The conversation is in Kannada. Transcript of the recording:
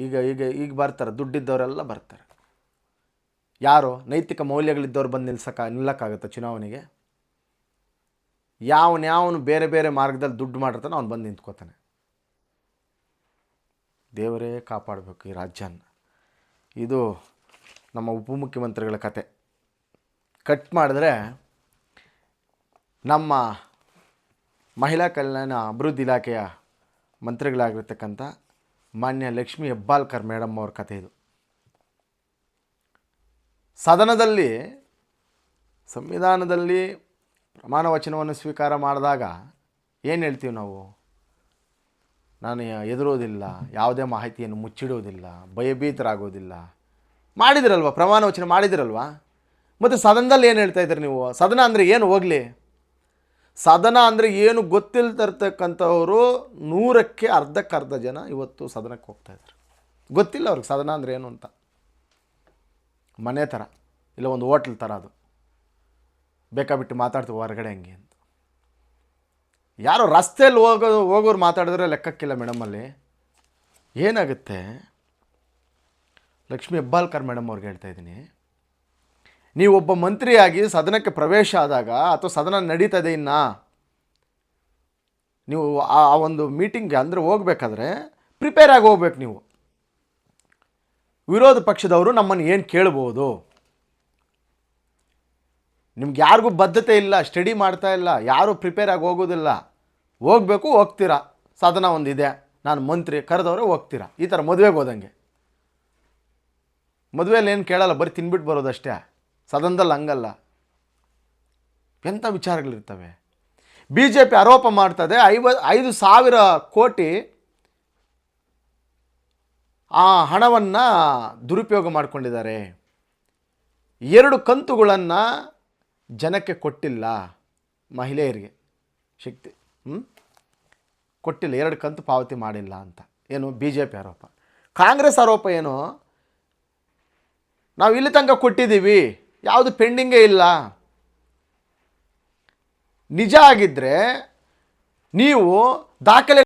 ಈಗ ಈಗ ಈಗ ಬರ್ತಾರೆ, ದುಡ್ಡಿದ್ದವರೆಲ್ಲ ಬರ್ತಾರೆ. ಯಾರು ನೈತಿಕ ಮೌಲ್ಯಗಳಿದ್ದವ್ರು ಬಂದು ನಿಲ್ಲಕ್ಕಾಗುತ್ತೆ ಚುನಾವಣೆಗೆ? ಯಾವನು ಬೇರೆ ಬೇರೆ ಮಾರ್ಗದಲ್ಲಿ ದುಡ್ಡು ಮಾಡಿರ್ತಾನೆ ಅವ್ನು ಬಂದು ನಿಂತ್ಕೋತಾನೆ. ದೇವರೇ ಕಾಪಾಡಬೇಕು ಈ ರಾಜ್ಯನ. ಇದು ನಮ್ಮ ಉಪಮುಖ್ಯಮಂತ್ರಿಗಳ ಕತೆ. ಕಟ್ ಮಾಡಿದ್ರೆ ನಮ್ಮ ಮಹಿಳಾ ಕಲ್ಯಾಣ ಅಭಿವೃದ್ಧಿ ಇಲಾಖೆಯ ಮಂತ್ರಿಗಳಾಗಿರ್ತಕ್ಕಂಥ ಮಾನ್ಯ ಲಕ್ಷ್ಮಿ ಹೆಬ್ಬಾಳ್ಕರ್ ಮೇಡಮ್ ಅವ್ರ ಕತೆ ಇದು. ಸದನದಲ್ಲಿ ಸಂವಿಧಾನದಲ್ಲಿ ಪ್ರಮಾಣ ವಚನವನ್ನು ಸ್ವೀಕಾರ ಮಾಡಿದಾಗ ಏನು ಹೇಳ್ತೀವಿ ನಾವು? ನಾನು ಹೆದರೋದಿಲ್ಲ, ಯಾವುದೇ ಮಾಹಿತಿಯನ್ನು ಮುಚ್ಚಿಡೋದಿಲ್ಲ, ಭಯಭೀತರಾಗೋದಿಲ್ಲ. ಮಾಡಿದಿರಲ್ವ, ಪ್ರಮಾಣ ವಚನ ಮಾಡಿದಿರಲ್ವ? ಮತ್ತು ಸದನದಲ್ಲಿ ಏನು ಹೇಳ್ತಾ ಇದ್ದೀರಿ ನೀವು? ಸದನ ಅಂದರೆ ಏನು ಹೋಗಲಿ? ಸದನ ಅಂದರೆ ಏನು ಗೊತ್ತಿಲ್ತಿರ್ತಕ್ಕಂಥವರು 100ಕ್ಕೆ ಅರ್ಧಕ್ಕರ್ಧ ಜನ ಇವತ್ತು ಸದನಕ್ಕೆ ಹೋಗ್ತಾಯಿದ್ದಾರೆ. ಗೊತ್ತಿಲ್ಲ ಅವ್ರಿಗೆ ಸದನ ಅಂದರೆ ಏನು ಅಂತ. ಮನೆ ಥರ ಇಲ್ಲ ಒಂದು ಹೋಟ್ಲ್ ಥರ, ಅದು ಬೇಕಾಬಿಟ್ಟು ಮಾತಾಡ್ತೀವಿ ಹೊರಗಡೆ ಹಂಗೆ ಅಂತ. ಯಾರೋ ರಸ್ತೆಯಲ್ಲಿ ಹೋಗೋರು ಮಾತಾಡಿದ್ರೆ ಲೆಕ್ಕಕ್ಕಿಲ್ಲ ಮೇಡಮಲ್ಲಿ. ಏನಾಗುತ್ತೆ? ಲಕ್ಷ್ಮಿ ಹೆಬ್ಬಾಳ್ಕರ್ ಮೇಡಮ್ ಅವ್ರಿಗೆ ಹೇಳ್ತಾ ಇದ್ದೀನಿ, ನೀವೊಬ್ಬ ಮಂತ್ರಿಯಾಗಿ ಸದನಕ್ಕೆ ಪ್ರವೇಶ ಆದಾಗ ಅಥವಾ ಸದನ ನಡೀತದೆ ಇನ್ನು ನೀವು ಆ ಒಂದು ಮೀಟಿಂಗ್ಗೆ ಅಂದರೆ ಹೋಗ್ಬೇಕಾದ್ರೆ ಪ್ರಿಪೇರ್ ಆಗಿ ಹೋಗ್ಬೇಕು. ನೀವು ವಿರೋಧ ಪಕ್ಷದವರು ನಮ್ಮನ್ನು ಏನು ಕೇಳ್ಬೋದು? ನಿಮ್ಗೆ ಯಾರಿಗೂ ಬದ್ಧತೆ ಇಲ್ಲ, ಸ್ಟಡಿ ಮಾಡ್ತಾ ಇಲ್ಲ, ಯಾರೂ ಪ್ರಿಪೇರ್ ಆಗಿ ಹೋಗೋದಿಲ್ಲ. ಹೋಗಬೇಕು, ಹೋಗ್ತೀರಾ. ಸದನ ಒಂದಿದೆ, ನಾನು ಮಂತ್ರಿ ಕರೆದವರೇ ಹೋಗ್ತೀರಾ. ಈ ಥರ ಮದುವೆಗೆ ಹೋದಂಗೆ. ಮದುವೆಯಲ್ಲಿ ಏನು ಕೇಳಲ್ಲ, ಬರೀ ತಿನ್ಬಿಟ್ಟು ಬರೋದಷ್ಟೇ. ಸದನದಲ್ಲಿ ಹಂಗಲ್ಲ, ಎಂಥ ವಿಚಾರಗಳಿರ್ತವೆ. BJP ಆರೋಪ ಮಾಡ್ತದೆ 5,000 ಕೋಟಿ ಆ ಹಣವನ್ನು ದುರುಪಯೋಗ ಮಾಡಿಕೊಂಡಿದ್ದಾರೆ. 2 ಕಂತುಗಳನ್ನು ಜನಕ್ಕೆ ಕೊಟ್ಟಿಲ್ಲ, ಮಹಿಳೆಯರಿಗೆ ಶಕ್ತಿ ಕೊಟ್ಟಿಲ್ಲ, 2 ಕಂತು ಪಾವತಿ ಮಾಡಿಲ್ಲ ಅಂತ ಏನು BJP ಆರೋಪ. ಕಾಂಗ್ರೆಸ್ ಆರೋಪ ಏನು? ನಾವು ಇಲ್ಲಿ ತನಕ ಕೊಟ್ಟಿದ್ದೀವಿ, ಯಾವುದು ಪೆಂಡಿಂಗೇ ಇಲ್ಲ. ನಿಜ ಆಗಿದ್ದರೆ ನೀವು ದಾಖಲೆ